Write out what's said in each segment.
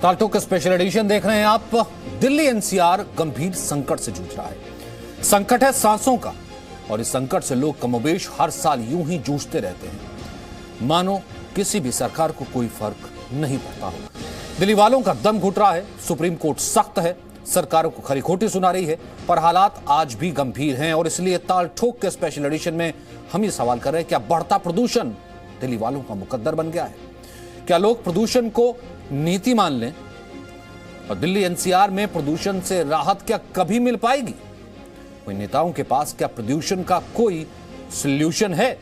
ताल्टो के special edition देख रहे हैं आप। दिल्ली एनसीआर गंभीर संकट से जूझ रहा है। संकट है सांसों का, और इस संकट से लोग कमोबेश हर साल यूं ही जूझते रहते हैं, मानो किसी भी सरकार को कोई फर्क नहीं पड़ता हो। दिल्ली वालों का दम घुट रहा है। सुप्रीम कोर्ट सख्त है, सरकारों को खरी खोटी सुना रही है, पर हालात आज भी गंभीर हैं। और इसलिए ताल ठोक के स्पेशल एडिशन में हम ये सवाल कर रहे हैं, क्या बढ़ता प्रदूषण दिल्ली वालों का मुकद्दर बन गया है? क्या लोग प्रदूषण को नीति मान लें? और दिल्ली एनसीआर में प्रदूषण से राहत क्या कभी मिल पाएगी? कोई नेताओं के पास क्या प्रदूषण का कोई सॉल्यूशन है?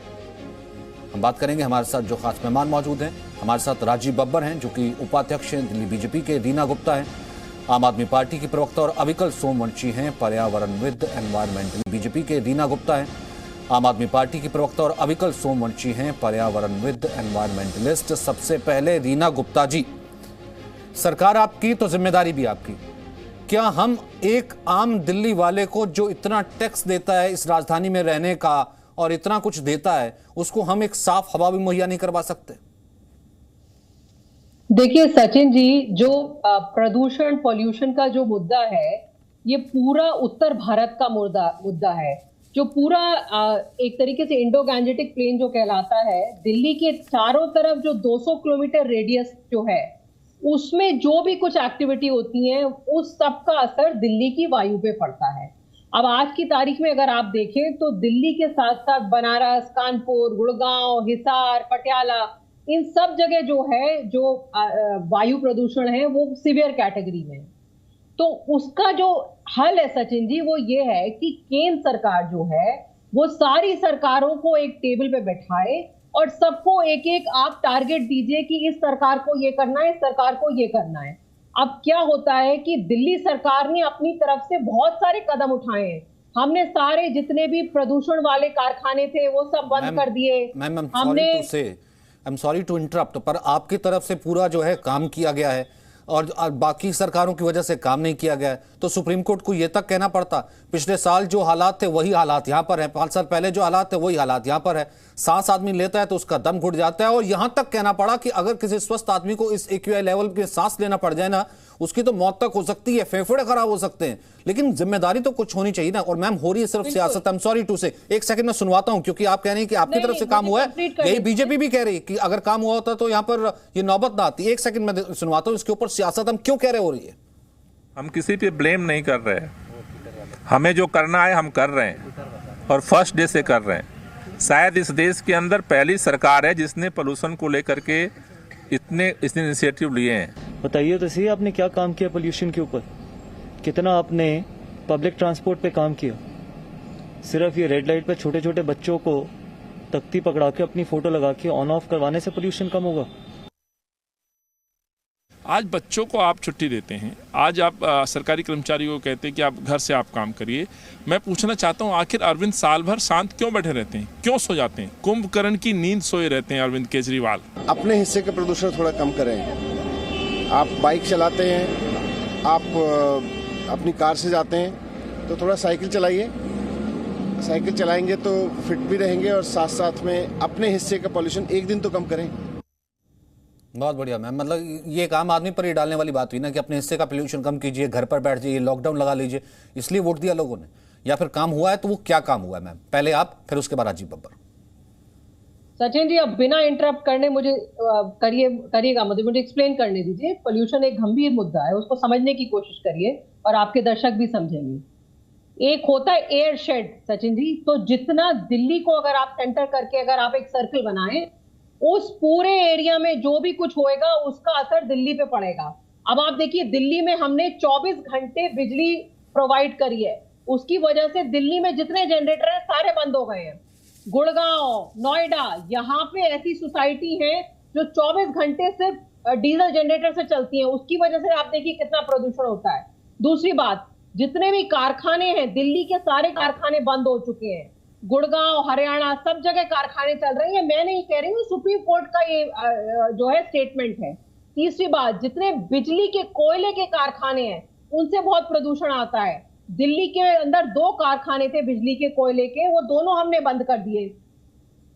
हम बात करेंगे। हमारे साथ जो खास मेहमान मौजूद हैं, हमारे साथ राजीव बब्बर हैं जो कि उपाध्यक्ष हैं दिल्ली बीजेपी के, रीना गुप्ता हैं आम आदमी पार्टी की प्रवक्ता, और अविकल सोमवंशी हैं पर्यावरणविद एनवायरमेंटल। बीजेपी के रीना गुप्ता हैं आम आदमी पार्टी की प्रवक्ता, और अविकल सोमवंशी हैं पर्यावरणविद एनवायरमेंटलिस्ट। सबसे पहले रीना गुप्ता जी, सरकार आपकी तो जिम्मेदारी भी आपकी। क्या हम एक आम दिल्ली वाले को जो इतना टैक्स देता है इस राजधानी में रहने का और इतना कुछ देता है, उसको हम एक साफ हवा भी मुहैया नहीं करवा सकते? देखिए सचिन जी, जो प्रदूषण पॉल्यूशन का जो मुद्दा है, ये पूरा उत्तर भारत का मुद्दा है। जो पूरा एक तरीके से इंडो गैंजेटिक प्लेन जो कहलाता है, दिल्ली के चारों तरफ जो 200 किलोमीटर रेडियस जो है, उसमें जो भी कुछ एक्टिविटी होती है, उस सब का असर दिल्ली की वायु पे पड़ता है। अब आज की तारीख में अगर आप देखें तो दिल्ली के साथ साथ बनारस, कानपुर, गुड़गांव, हिसार, पटियाला, इन सब जगह जो है, जो वायु प्रदूषण है, वो सीवियर कैटेगरी में है। तो उसका जो हल है सचिन जी, वो ये है कि केंद्र सरकार जो है, वो सारी सरकारों को एक टेबल पे बैठाए और सबको एक एक आप टारगेट दीजिए कि इस सरकार को ये करना है, इस सरकार को ये करना है। अब क्या होता है कि दिल्ली सरकार ने अपनी तरफ से बहुत सारे कदम उठाए हैं। हमने सारे जितने भी प्रदूषण वाले कारखाने थे वो सब बंद कर दिए। I am sorry to interrupt, पर आपकी तरफ से पूरा जो है काम किया गया है और बाकी सरकारों की वजह से काम नहीं किया गया है। तो सुप्रीम कोर्ट को यह तक कहना पड़ता, पिछले साल जो हालात थे वही हालात यहां पर है, 5 साल पहले जो हालात थे वही हालात यहां पर है। सांस आदमी लेता है तो उसका दम घुट जाता है, और यहां तक कहना पड़ा कि अगर किसी स्वस्थ आदमी को इस एक्यूआई लेवल पे सांस लेना पड़ जाए ना, उसकी तो मौत तक हो सकती है, फेफड़े खराब हो सकते हैं। लेकिन जिम्मेदारी तो कुछ होनी चाहिए ना। और मैम, हो रही है सिर्फ सियासत। आई एम सॉरी टू से, एक सेकंड में सुनवाता हूं, क्योंकि आप कह रहे हैं कि आपकी तरफ से काम हुआ है, यही बीजेपी भी कह रही है कि अगर काम हुआ होता तो यहां पर ये नौबत ना आती। एक सेकंड में सुनवाता हूं, इसके ऊपर सियासत हम क्यों कह रहे हो रही है? हम किसी पे ब्लेम नहीं कर रहे हैं, हमें जो करना है हम कर रहे हैं, और फर्स्ट डे से कर रहे हैं। शायद इस देश के अंदर पहली सरकार है जिसने पोल्यूशन को लेकर के इतने इनिशिएटिव लिए हैं। बताइए तो सही, आपने क्या काम किया पोल्यूशन के ऊपर? कितना आपने पब्लिक ट्रांसपोर्ट पे काम किया? सिर्फ ये रेड लाइट पे छोटे छोटे बच्चों को तख्ती पकड़ा के अपनी फोटो लगा के ऑन ऑफ करवाने से पोल्यूशन कम होगा? आज बच्चों को आप छुट्टी देते हैं, आज आप सरकारी कर्मचारियों को कहते हैं कि आप घर से आप काम करिए। मैं पूछना चाहता हूं, आखिर अरविंद साल भर शांत क्यों बैठे रहते हैं, क्यों सो जाते हैं? कुंभकर्ण की नींद सोए रहते हैं अरविंद केजरीवाल। अपने हिस्से का प्रदूषण थोड़ा कम करें। आप बाइक चलाते हैं, आप अपनी कार से जाते हैं, तो थोड़ा साइकिल चलाइए। साइकिल चलाएंगे तो फिट भी रहेंगे, और साथ साथ में अपने हिस्से का पॉल्यूशन एक दिन तो कम करें। बहुत बढ़िया मैम, मतलब ये एक आम आदमी पर ही डालने वाली बात हुई ना कि अपने हिस्से का पोल्यूशन कम कीजिए, घर पर बैठ जाइए, लॉकडाउन लगा लीजिए, इसलिए वोट दिया लोगों ने? या फिर काम हुआ है तो वो क्या काम हुआ है? मैम पहले आप, फिर उसके बाद राजीव बब्बर। सचिन जी, अब बिना इंटरप्ट करने मुझे करिएगा, मुझे एक्सप्लेन करने दीजिए। पोल्यूशन एक गंभीर मुद्दा है, उसको समझने की कोशिश करिए और आपके दर्शक भी समझेंगे। एक होता है एयर शेड सचिन जी, तो जितना दिल्ली को अगर आप सेंटर करके अगर आप एक सर्कल बनाएं, उस पूरे एरिया में जो भी कुछ होएगा उसका असर दिल्ली पे पड़ेगा। अब आप देखिए, दिल्ली में हमने 24 घंटे बिजली प्रोवाइड करी है, उसकी वजह से दिल्ली में जितने जनरेटर हैं सारे बंद हो गए हैं। गुड़गांव, नोएडा, यहाँ पे ऐसी सोसाइटी है जो 24 घंटे सिर्फ डीजल जनरेटर से चलती हैं, उसकी वजह से आप देखिए कितना प्रदूषण होता है। दूसरी बात, जितने भी कारखाने हैं, दिल्ली के सारे कारखाने बंद हो चुके हैं। गुड़गांव, हरियाणा, सब जगह कारखाने चल रहे हैं। मैं नहीं कह रही हूँ, सुप्रीम कोर्ट का ये जो है स्टेटमेंट है। तीसरी बात, जितने बिजली के कोयले के कारखाने हैं उनसे बहुत प्रदूषण आता है। दिल्ली के अंदर 2 कारखाने थे बिजली के कोयले के, वो दोनों हमने बंद कर दिए।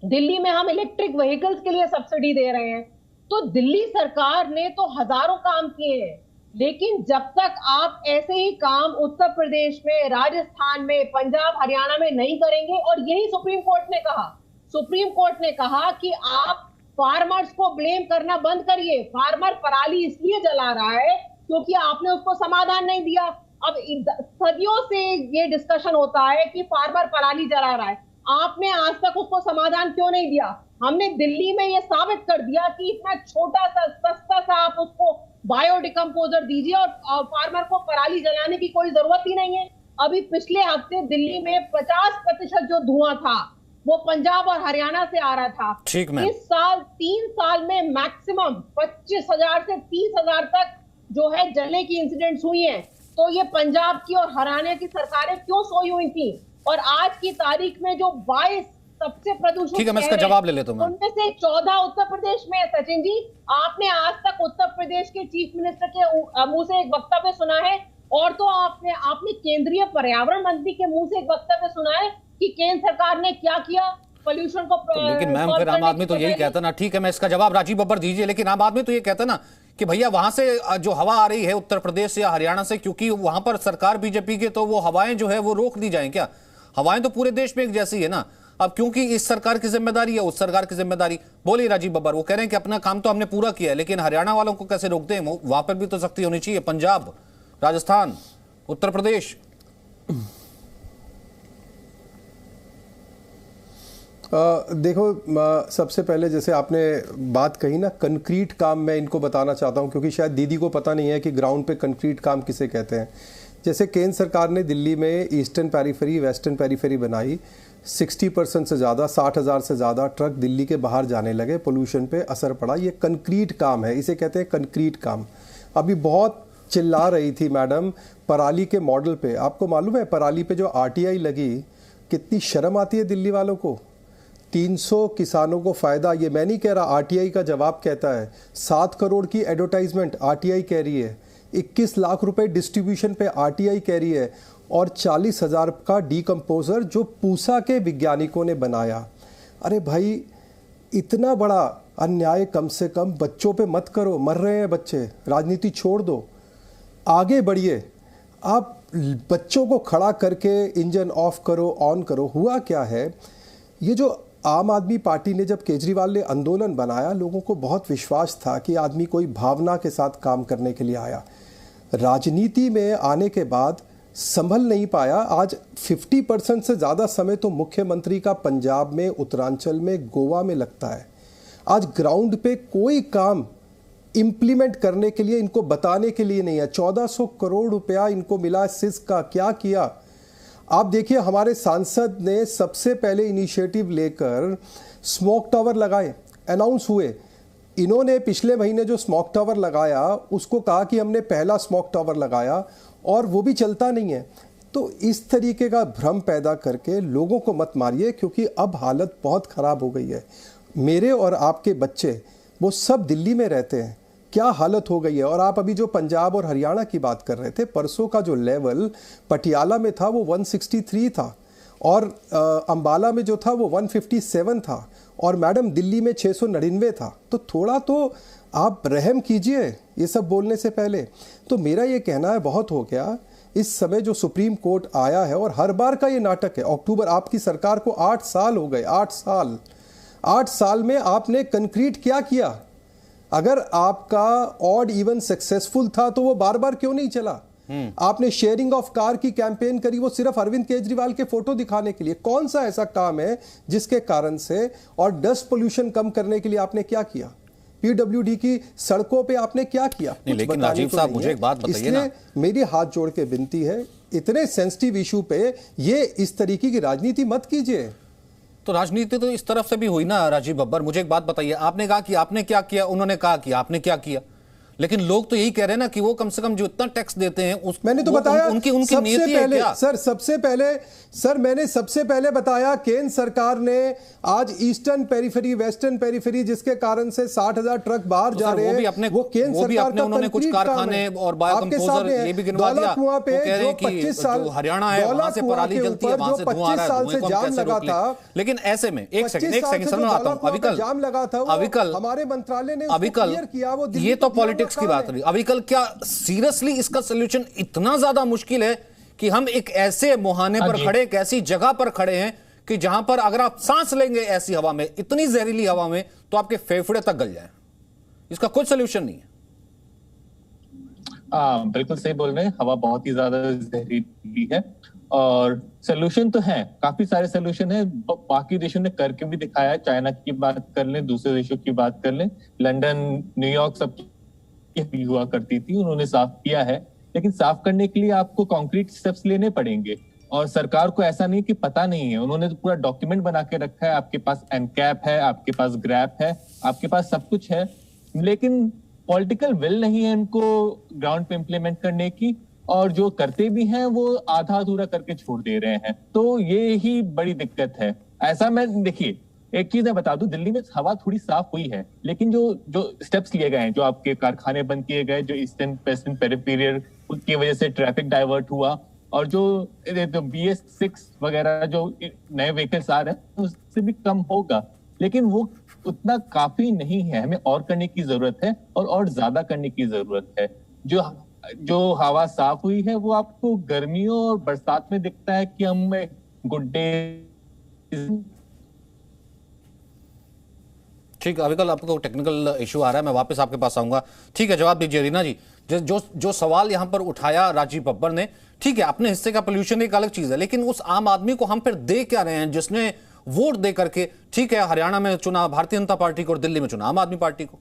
दिल्ली में हम इलेक्ट्रिक व्हीकल्स के लिए सब्सिडी दे रहे हैं, तो दिल्ली सरकार ने तो हजारों काम किए हैं, लेकिन जब तक आप ऐसे ही काम उत्तर प्रदेश में, राजस्थान में, पंजाब, हरियाणा में नहीं करेंगे, और यही सुप्रीम कोर्ट ने कहा, सुप्रीम कोर्ट ने कहा कि आप फार्मर्स को ब्लेम करना बंद करिए। फार्मर पराली इसलिए जला रहा है क्योंकि आपने उसको समाधान नहीं दिया। अब सदियों से ये डिस्कशन होता है कि फार्मर पराली जला रहा है, आपने आज तक उसको समाधान क्यों नहीं दिया? हमने दिल्ली में ये साबित कर दिया कि इतना छोटा सा सस्ता सा आप उसको बायोडिकम्पोजर दीजिए और फार्मर को पराली जलाने की कोई जरूरत ही नहीं है। अभी पिछले हफ्ते दिल्ली में 50% जो धुआं था वो पंजाब और हरियाणा से आ रहा था। ठीक मैम। इस साल 3 साल में मैक्सिमम 25,000 से 30,000 तक जो है जलने की इंसिडेंट्स हुई हैं। तो ये पंजाब की और हरियाणा की सरकारें क्यों सोई हुई थी? और आज की तारीख में जो 22 सबसे प्रदूषित, ठीक है, मैं इसका जवाब ले लेता हूं। उनमें से 14 उत्तर प्रदेश में है। सचिन जी, आपने आज तक उत्तर प्रदेश के चीफ मिनिस्टर के मुंह से एक वक्तव्य सुना है? और तो आपने केंद्रीय पर्यावरण मंत्री के मुंह से एक वक्तव्य सुना है कि केंद्र सरकार ने क्या किया पोल्यूशन को? तो लेकिन मैम फिर आम आदमी तो यही कहता ना, ठीक है मैं इसका जवाब राजीव बब्बर दीजिए, लेकिन आम आदमी तो ये कहता ना कि भैया वहां से जो हवा आ रही है उत्तर प्रदेश या हरियाणा से, क्योंकि वहां पर सरकार बीजेपी की, तो वो हवाएं जो है वो रोक दी जाएं क्या? हवाएं तो पूरे देश में एक जैसी है ना। अब क्योंकि इस सरकार की जिम्मेदारी है, उस सरकार की जिम्मेदारी, बोलिए राजीव बब्बर। वो कह रहे हैं कि अपना काम तो हमने पूरा किया है, लेकिन हरियाणा वालों को कैसे रोकते हैं? वहां पर भी तो सख्ती होनी चाहिए। पंजाब, राजस्थान, उत्तर प्रदेश। देखो, सबसे पहले जैसे आपने बात कही ना, कंक्रीट काम मैं इनको बताना चाहता हूं, क्योंकि शायद दीदी को पता नहीं है कि ग्राउंड पे कंक्रीट काम किसे कहते हैं। जैसे केंद्र सरकार ने दिल्ली में ईस्टर्न पेरीफेरी, वेस्टर्न पेरीफेरी बनाई, 60% से ज़्यादा, 60,000 से ज़्यादा ट्रक दिल्ली के बाहर जाने लगे, पोल्यूशन पे असर पड़ा। ये कंक्रीट काम है, इसे कहते हैं कंक्रीट काम। अभी बहुत चिल्ला रही थी मैडम पराली के मॉडल पे। आपको मालूम है पराली पे जो RTI लगी, कितनी शर्म आती है दिल्ली वालों को। 300 किसानों को फ़ायदा, ये मैं नहीं कह रहा, RTI का जवाब कहता है। 7 करोड़ की एडवर्टाइजमेंट RTI कह रही है, 21 लाख रुपए डिस्ट्रीब्यूशन पे RTI कह रही है, और 40,000 का डीकम्पोजर जो पूसा के वैज्ञानिकों ने बनाया। अरे भाई, इतना बड़ा अन्याय कम से कम बच्चों पे मत करो। मर रहे हैं बच्चे, राजनीति छोड़ दो, आगे बढ़िए। आप बच्चों को खड़ा करके इंजन ऑफ करो, ऑन करो। हुआ क्या है, ये जो आम आदमी पार्टी ने जब केजरीवाल ने आंदोलन बनाया, लोगों को बहुत विश्वास था कि आदमी कोई भावना के साथ काम करने के लिए आया। राजनीति में आने के बाद संभल नहीं पाया। आज 50% से ज़्यादा समय तो मुख्यमंत्री का पंजाब में, उत्तरांचल में, गोवा में लगता है। आज ग्राउंड पे कोई काम इम्प्लीमेंट करने के लिए, इनको बताने के लिए नहीं है। 1400 करोड़ रुपया इनको मिला सिस का, क्या किया आप देखिए। हमारे सांसद ने सबसे पहले इनिशिएटिव लेकर स्मोक टावर लगाए, अनाउंस हुए। इन्होंने पिछले महीने जो स्मोक टावर लगाया, उसको कहा कि हमने पहला स्मोक टावर लगाया, और वो भी चलता नहीं है। तो इस तरीके का भ्रम पैदा करके लोगों को मत मारिए, क्योंकि अब हालत बहुत ख़राब हो गई है। मेरे और आपके बच्चे वो सब दिल्ली में रहते हैं, क्या हालत हो गई है। और आप अभी जो पंजाब और हरियाणा की बात कर रहे थे, परसों का जो लेवल पटियाला में था वो 163 था, और अंबाला में जो था वो 157 था, और मैडम दिल्ली में 699 था। तो थोड़ा तो आप रहम कीजिए ये सब बोलने से पहले। तो मेरा ये कहना है बहुत हो गया। इस समय जो सुप्रीम कोर्ट आया है, और हर बार का ये नाटक है। अक्टूबर, आपकी सरकार को 8 साल हो गए, 8 साल में आपने कंक्रीट क्या किया? अगर आपका ऑड इवन सक्सेसफुल था तो वो बार बार क्यों नहीं चला? आपने शेयरिंग ऑफ कार की कैंपेन करी, वो सिर्फ अरविंद केजरीवाल के फोटो दिखाने के लिए। कौन सा ऐसा काम है जिसके कारण से, और डस्ट पोल्यूशन कम करने के लिए आपने क्या किया? PWD की सड़कों पे आपने क्या किया? लेकिन राजीव साहब, मुझे एक बात बताइए ना, मेरी हाथ जोड़ के विनती है, इतने सेंसिटिव इशू पे ये इस तरीके की राजनीति मत कीजिए। तो राजनीति तो इस तरफ से भी हुई ना राजीव बब्बर। मुझे एक बात बताइए, आपने कहा कि आपने क्या किया, उन्होंने कहा कि आपने क्या किया, लेकिन लोग तो यही कह रहे हैं ना कि वो कम से कम जो इतना टैक्स देते हैं उस मैंने तो बताया उनकी सबसे नीति है पहले क्या? मैंने सबसे पहले बताया केंद्र सरकार ने आज ईस्टर्न पेरिफेरी, वेस्टर्न पेरिफेरी, जिसके कारण से 60,000 ट्रक बाहर जा रहे हैं, वो केंद्र सरकार का उन्होंने कुछ कारखाने और बायोकंपोजर ये भी गिनवा दिया। वो कह रहे हैं कि जो हरियाणा है वहां से पराली जलती है, वहां से धुआं आ रहा है, धुएं को हम कैसे रोक लें? लेकिन ऐसे में एक सेकंड समझ आता हूं, अविकल हमारे मंत्रालय ने अविकल किया, ये तो पॉलिटिक्स की बात रही। अविकल क्या सीरियसली इसका सोल्यूशन इतना ज्यादा मुश्किल है कि हम एक ऐसे मुहाने पर खड़े, एक ऐसी जगह पर खड़े हैं कि जहां पर अगर आप सांस लेंगे ऐसी हवा में, इतनी जहरीली हवा में, तो आपके फेफड़े तक गल जाए? इसका कोई सोल्यूशन नहीं है। बिल्कुल सही बोल रहे हैं, हवा बहुत ही ज्यादा जहरीली है और सोल्यूशन तो है, काफी सारे सोल्यूशन है, बाकी देशों ने करके भी दिखाया है। चाइना की बात कर लें, दूसरे देशों की बात कर लें, लंदन, न्यूयॉर्क सब हुआ करती थी, उन्होंने साफ किया है। लेकिन साफ करने के लिए आपको कॉन्क्रीट स्टेप्स लेने पड़ेंगे और सरकार को ऐसा नहीं कि पता नहीं है, उन्होंने तो पूरा डॉक्यूमेंट बना के रखा है। आपके पास एनकैप है, आपके पास ग्रैप है, आपके पास सब कुछ है, लेकिन पॉलिटिकल विल नहीं है इनको ग्राउंड पे इम्प्लीमेंट करने की, और जो करते भी हैं वो आधा अधूरा करके छोड़ दे रहे हैं। तो ये ही बड़ी दिक्कत है। ऐसा मैं देखिए एक चीज मैं बता दूं, दिल्ली में हवा थोड़ी साफ हुई है, लेकिन जो स्टेप्स लिए गए हैं, जो आपके कारखाने बंद किए गए, जो ईस्टर्न वेस्टर्न पेरिफेरियल की वजह से ट्रैफिक डाइवर्ट हुआ, और जो BS6 वगैरह जो नए व्हीकल्स आ रहे हैं उससे भी कम होगा, लेकिन वो उतना काफी नहीं है। हमें और करने की जरूरत है और ज्यादा करने की जरूरत है। जो हवा साफ हुई है वो आपको गर्मियों और बरसात में दिखता है कि हम गुड डे। ठीक है अविकल, आपको टेक्निकल इशू आ रहा है, मैं वापस आपके पास आऊंगा। ठीक है, जवाब दीजिए रीना जी। जो सवाल यहां पर उठाया राजीव बब्बर ने, ठीक है अपने हिस्से का पोल्यूशन एक अलग चीज है, लेकिन उस आम आदमी को हम फिर दे क्या रहे हैं जिसने वोट दे करके, ठीक है हरियाणा में चुना भारतीय जनता पार्टी को और दिल्ली में चुना आम आदमी पार्टी को?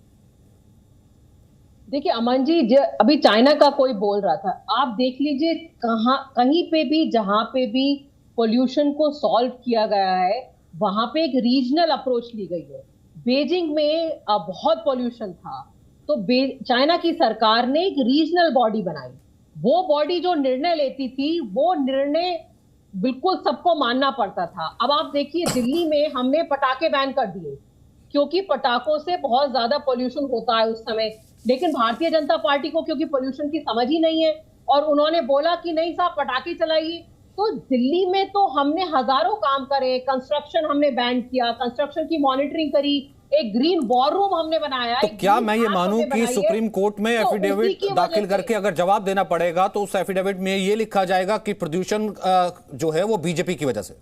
देखिए अमन जी, अभी चाइना का कोई बोल रहा था, आप देख लीजिए कहीं पे भी जहां पे भी पोल्यूशन को सॉल्व किया गया है वहां पे एक रीजनल अप्रोच ली गई है। बीजिंग में बहुत पोल्यूशन था, तो चाइना की सरकार ने एक रीजनल बॉडी बनाई। वो बॉडी जो निर्णय लेती थी वो निर्णय बिल्कुल सबको मानना पड़ता था। अब आप देखिए दिल्ली में हमने पटाखे बैन कर दिए क्योंकि पटाखों से बहुत ज्यादा पोल्यूशन होता है उस समय, लेकिन भारतीय जनता पार्टी को क्योंकि पोल्यूशन की समझ ही नहीं है और उन्होंने बोला कि नहीं साहब पटाखे चलाइए। तो दिल्ली में तो हमने हजारों काम करे, कंस्ट्रक्शन हमने बैन किया, कंस्ट्रक्शन की मॉनिटरिंग करी, एक ग्रीन वॉर रूम हमने बनाया। तो क्या मैं ये मानूं कि सुप्रीम कोर्ट में एफिडेविट दाखिल करके अगर जवाब देना पड़ेगा तो उस एफिडेविट में ये लिखा जाएगा कि प्रदूषण जो है वो बीजेपी की वजह से?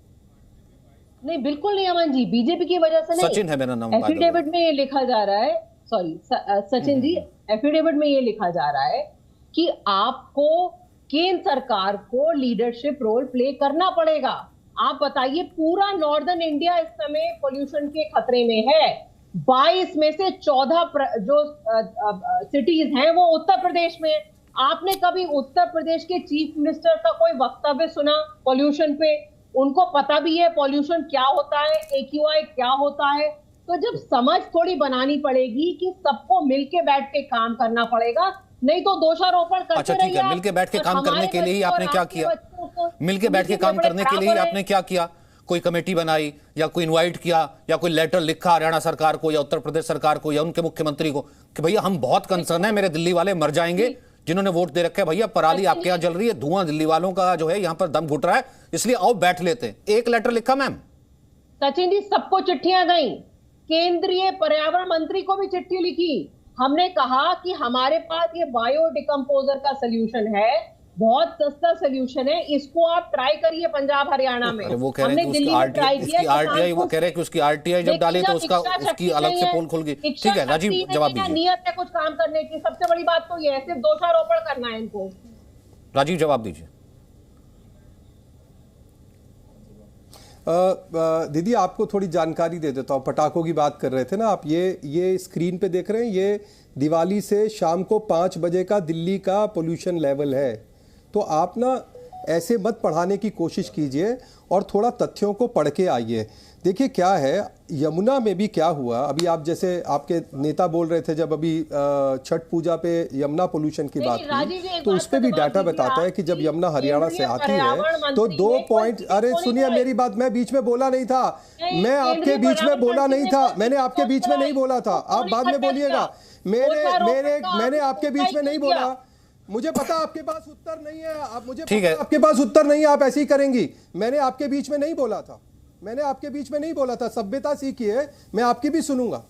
नहीं बिल्कुल नहीं अमन जी, बीजेपी की वजह से नहीं। सचिन है मेरा नाम। एफिडेविट में ये लिखा जा रहा है, सॉरी सचिन जी, एफिडेविट में ये लिखा जा रहा है कि आपको केंद्र सरकार को लीडरशिप रोल प्ले करना पड़ेगा। आप बताइए पूरा नॉर्दर्न इंडिया इस समय पोल्यूशन के खतरे में है। 22 में से 14 जो सिटीज हैं वो उत्तर प्रदेश में। आपने कभी उत्तर प्रदेश के चीफ मिनिस्टर का कोई वक्तव्य सुना पोल्यूशन पे? उनको पता भी है पोल्यूशन क्या होता है, AQI क्या होता है। तो जब समझ थोड़ी बनानी पड़ेगी कि सबको मिलके बैठ के काम करना पड़ेगा, नहीं तो दोषारोपण करते अच्छा ठीक है, मिलके बैठ के काम करने के लिए ही आपने क्या किया? मिलके बैठ के काम करने के लिए ही आपने क्या किया? कोई कमेटी बनाई या कोई इनवाइट किया या कोई लेटर लिखा हरियाणा सरकार को या उत्तर प्रदेश सरकार को या उनके मुख्यमंत्री को कि भैया हम बहुत कंसर्न है, मेरे दिल्ली वाले मर जाएंगे जिन्होंने वोट दे रखे हैं, भैया पराली आपके यहाँ जल रही है, धुआं दिल्ली वालों का जो है यहाँ पर दम घुट रहा है, इसलिए आओ बैठ लेते हैं। एक लेटर लिखा मैम? सचिन जी सबको चिट्ठियां गई, केंद्रीय पर्यावरण मंत्री को भी चिट्ठी लिखी। हमने कहा कि हमारे पास ये बायो डिकम्पोजर का सोल्यूशन है, बहुत सस्ता सोल्यूशन है, इसको आप ट्राई करिए पंजाब हरियाणा में। वो कह रहे हैं कि उसकी आरटीआई वो कह रहे हैं कि उसकी आरटीआई जब डाली तो उसकी अलग से पोल खुल गई। ठीक है राजीव जवाब दीजिए। नियत है कुछ काम करने की, सबसे बड़ी बात तो ये है, सिर्फ दोषारोपण करना है इनको। राजीव जवाब दीजिए। दीदी आपको थोड़ी जानकारी दे देता हूँ, पटाखों की बात कर रहे थे ना आप, ये स्क्रीन पे देख रहे हैं, ये दिवाली से शाम को 5 बजे का दिल्ली का पोल्यूशन लेवल है। तो आप ना ऐसे मत पढ़ाने की कोशिश कीजिए और थोड़ा तथ्यों को पढ़ के आइए। देखिए क्या है, यमुना में भी क्या हुआ, अभी आप जैसे आपके नेता बोल रहे थे जब अभी छठ पूजा पे यमुना पोल्यूशन की बात की, तो उस पे भी डाटा बताता है कि जब यमुना हरियाणा से आती है तो 2 पॉइंट, अरे सुनिए मेरी बात, मैं बीच में बोला नहीं था, मैं आपके बीच में बोला नहीं था, मैंने आपके बीच में नहीं बोला था, आप बाद में बोलिएगा। मैंने आपके बीच में नहीं बोला, मुझे पता आपके पास उत्तर नहीं है, आप मुझे पता आपके पास उत्तर नहीं है, आप ऐसे ही करेंगी। मैंने आपके बीच में नहीं बोला था, मैंने आपके बीच में नहीं बोला था, सभ्यता सीखिए, मैं आपकी भी सुनूंगा।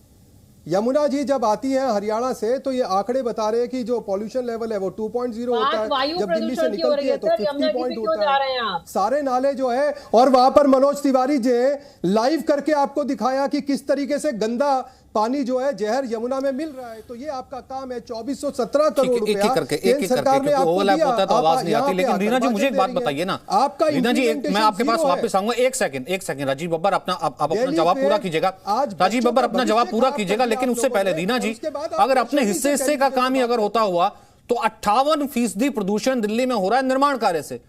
यमुना जी जब आती है हरियाणा से तो ये आंकड़े बता रहे हैं कि जो पॉल्यूशन लेवल है वो 2.0 होता है, जब दिल्ली से निकलती है तो 50 पॉइंट होता है। सारे नाले जो है, और वहां पर मनोज तिवारी जी लाइव करके आपको दिखाया कि किस तरीके से गंदा पानी जो है जहर यमुना में मिल रहा है। तो ये आपका काम है, 2417 करोड़ रुपया केंद्र सरकार ने आपको दिया। तो आवाज नहीं आती। लेकिन रीना जी मुझे एक बात बताइए ना, आपका रीना जी, मैं आपके पास वापस आऊंगा, एक सेकंड राजीव बब्बर अपना जवाब पूरा कीजिएगा, राजीव बब्बर अपना जवाब पूरा कीजिएगा। लेकिन उससे पहले रीना जी, अगर अपने हिस्से का काम ही अगर होता हुआ तो 58% प्रदूषण दिल्ली में हो रहा है निर्माण कार्य से,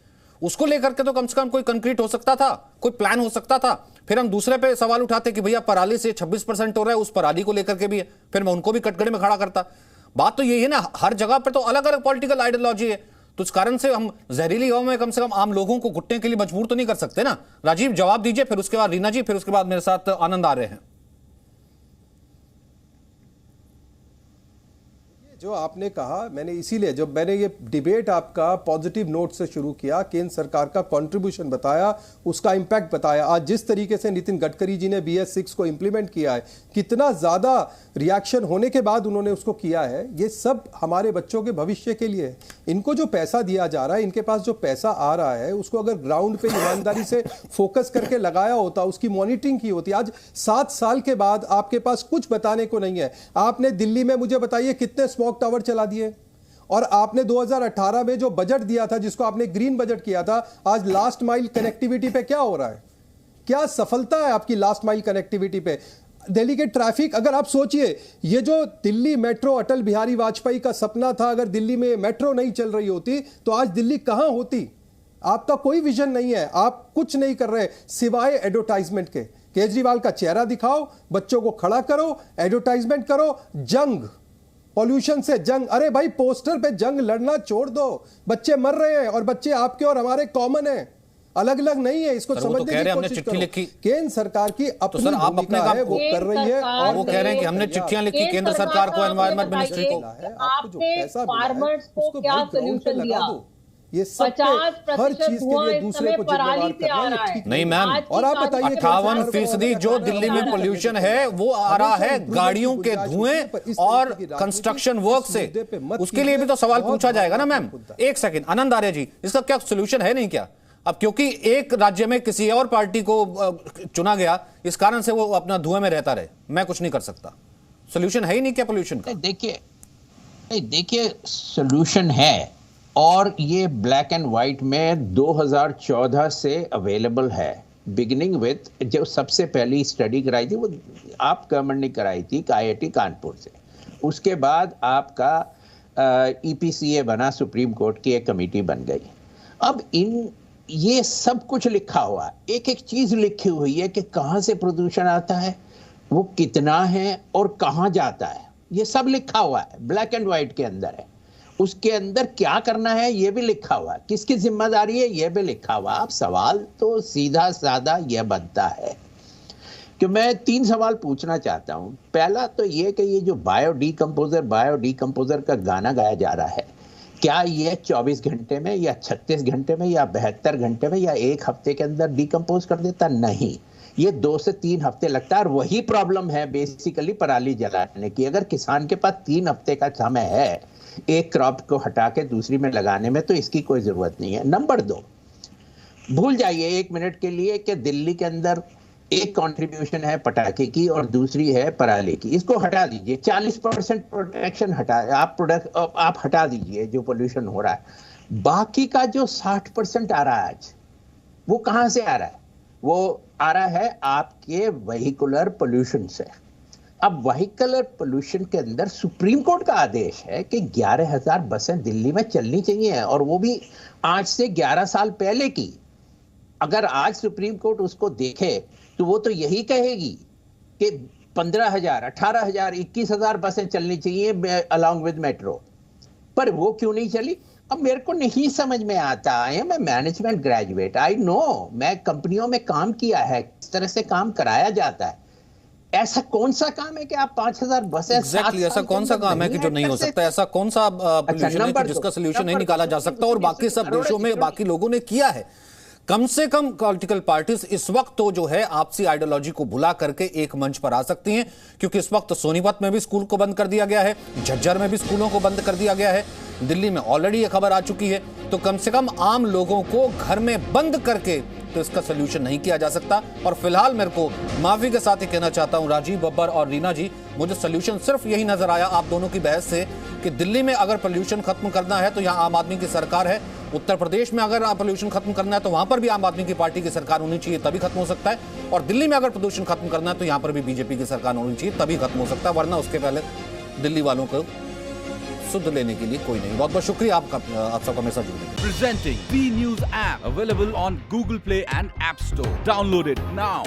उसको लेकर के तो कम से कम कोई कंक्रीट हो सकता था, कोई प्लान हो सकता था। फिर हम दूसरे पे सवाल उठाते कि भैया पराली से 26% हो रहा है, उस पराली को लेकर के भी है, फिर मैं उनको भी कटघरे में खड़ा करता। बात तो यही है ना, हर जगह पर तो अलग अलग पॉलिटिकल आइडियोलॉजी है, तो इस कारण से हम जहरीली हवा में कम से कम आम लोगों को घुटने के लिए मजबूर तो नहीं कर सकते ना। राजीव जवाब दीजिए, फिर उसके बाद रीना जी, फिर उसके बाद मेरे साथ आनंद आ रहे हैं। जो आपने कहा, मैंने इसीलिए जब मैंने ये डिबेट आपका पॉजिटिव नोट से शुरू किया, केंद्र सरकार का कंट्रीब्यूशन बताया, उसका इंपैक्ट बताया। आज जिस तरीके से नितिन गडकरी जी ने BS6 को इंप्लीमेंट किया है, कितना ज्यादा रिएक्शन होने के बाद उन्होंने उसको किया है, ये सब हमारे बच्चों के भविष्य के लिए है। इनको जो पैसा दिया जा रहा है, इनके पास जो पैसा आ रहा है, उसको अगर ग्राउंड पे ईमानदारी से फोकस करके लगाया होता, उसकी मॉनिटरिंग की होती। आज 7 साल के बाद आपके पास कुछ बताने को नहीं है। आपने दिल्ली में, मुझे बताइए, कितने स्मॉग टावर चला दिए, और आपने 2018 में जो बजट दिया था, जिसको आपने ग्रीन बजट किया था, आज लास्ट माइल कनेक्टिविटी पे क्या हो रहा है? क्या सफलता है आपकी लास्ट माइल कनेक्टिविटी पे? दिल्ली के ट्रैफिक, अगर आप सोचिए, ये जो दिल्ली मेट्रो अटल बिहारी वाजपेयी का सपना था, अगर दिल्ली में मेट्रो नहीं चल रही होती तो आज दिल्ली कहां होती? आपका कोई विजन नहीं है, आप कुछ नहीं कर रहे सिवाय एडवर्टाइजमेंट के। केजरीवाल का चेहरा दिखाओ, बच्चों को खड़ा करो, एडवर्टाइजमेंट करो, जंग, पॉल्यूशन से जंग। अरे भाई, पोस्टर पे जंग लड़ना छोड़ दो, बच्चे मर रहे हैं, और बच्चे आपके और हमारे कॉमन हैं, अलग अलग नहीं है। इसको समझने की कोशिश करो। केंद्र सरकार की अपनी भूमिका है, वो कर रही है, और वो कह रहे हैं कि हमने चिट्ठियां लिखी केंद्र सरकार को, एनवायरमेंट मिनिस्ट्री को। आपको जो पैसा फार्मर्स को क्या सॉल्यूशन दिया? ये सब हर चीज के लिए दूसरे को जिम्मेदार करना है, ठीक नहीं मैम। और आप बताइए, 58% जो दिल्ली में पोल्यूशन है वो आ रहा है गाड़ियों के धुएं और कंस्ट्रक्शन वर्क से। उसके लिए भी तो सवाल पूछा जाएगा ना मैम। एक सेकंड, आनंद आर्य जी, इसका क्या सोल्यूशन है नहीं क्या? अब क्योंकि एक राज्य में किसी और पार्टी को चुना गया, इस कारण से वो अपना धुएं में रहता रहे, मैं कुछ नहीं कर सकता। सोल्यूशन है ही नहीं क्या पोल्यूशन का? देखिए सोल्यूशन है, और ये ब्लैक एंड व्हाइट में 2014 से अवेलेबल है। बिगिनिंग विथ जो सबसे पहली स्टडी कराई थी वो आप गवर्नमेंट ने कराई थी IIT कानपुर से। उसके बाद आपका EPCA बना, सुप्रीम कोर्ट की एक कमेटी बन गई। अब ये सब कुछ लिखा हुआ, एक एक चीज लिखी हुई है कि कहाँ से प्रदूषण आता है, वो कितना है और कहाँ जाता है, ये सब लिखा हुआ है, ब्लैक एंड व्हाइट के अंदर है। उसके अंदर क्या करना है ये भी लिखा हुआ है, किसकी जिम्मेदारी है ये भी लिखा हुआ। अब सवाल तो सीधा साधा यह बनता है कि मैं 3 सवाल पूछना चाहता हूं। पहला तो ये कि ये जो बायो डिकम्पोजर का गाना गाया जा रहा है, क्या ये 24 घंटे में या 36 घंटे में या 72 घंटे में या 1 हफ्ते के अंदर डिकम्पोज कर देता? नहीं, ये 2 से 3 हफ्ते लगता है। और वही प्रॉब्लम है बेसिकली पराली जलाने की। अगर किसान के पास 3 हफ्ते का समय है एक क्रॉप को हटा के दूसरी में लगाने में, तो इसकी कोई जरूरत नहीं है। नंबर 2, भूल जाइए 1 मिनट के लिए कि दिल्ली के अंदर एक कंट्रीब्यूशन है पटाखे की और दूसरी है पराली की, इसको हटा दीजिए। 40% प्रोटेक्शन आप हटा दीजिए जो पोल्यूशन हो रहा है। बाकी का जो 60% आ रहा है आज, वो कहां से आ रहा है? वो आ रहा है आपके व्हीकुलर पोल्यूशन से। अब व्हीकलर पोल्यूशन के अंदर सुप्रीम कोर्ट का आदेश है कि 11,000 बसें दिल्ली में चलनी चाहिए, और वो भी आज से 11 साल पहले की। अगर आज सुप्रीम कोर्ट उसको देखे तो वो तो यही कहेगी कि 15,000, 18,000, 21,000 बसें चलनी चाहिए अलॉन्ग विद मेट्रो, पर वो क्यों नहीं चली? अब मेरे को नहीं समझ में आता है, मैं मैनेजमेंट ग्रेजुएट, आई नो, मैं कंपनियों में काम किया है, किस तरह से काम कराया जाता है। ऐसा कौन सा काम है कि आप 5,000 बसें ऐसा कौन सा काम है कि जो नहीं हो सकता? ऐसा कौन सा पोल्यूशन है कि जिसका सोल्यूशन नहीं निकाला जा सकता? और बाकी सब देशों में बाकी लोगों ने किया है। कम से कम पॉलिटिकल पार्टीज इस वक्त तो जो है आपसी आइडियोलॉजी को भुला करके एक मंच पर आ सकती हैं, क्योंकि इस वक्त सोनीपत में भी स्कूल को बंद कर दिया गया है, झज्जर में भी स्कूलों को बंद कर दिया गया है, दिल्ली में ऑलरेडी ये खबर आ चुकी है। तो कम से कम आम लोगों को घर में बंद करके तो इसका सोल्यूशन नहीं किया जा सकता। और फिलहाल मेरे को माफी के साथ ही कहना चाहता हूं राजीव, बब्बर और रीना जी, मुझे सोल्यूशन सिर्फ यही नजर आया आप दोनों की बहस से कि दिल्ली में अगर पोल्यूशन खत्म करना है तो यहां आम आदमी की सरकार है, उत्तर प्रदेश में अगर पोल्यूशन खत्म करना है तो वहां पर भी आम आदमी की पार्टी की सरकार होनी चाहिए, तभी खत्म हो सकता है। और दिल्ली में अगर प्रदूषण खत्म करना है तो यहां पर भी बीजेपी की सरकार होनी चाहिए, तभी खत्म हो सकता है, वरना उसके पहले दिल्ली वालों को सुध लेने के लिए कोई नहीं। बहुत बहुत शुक्रिया आप सबका मेरे साथ जुड़ने के लिए। Presenting B News app available on Google Play and App Store. Download it now.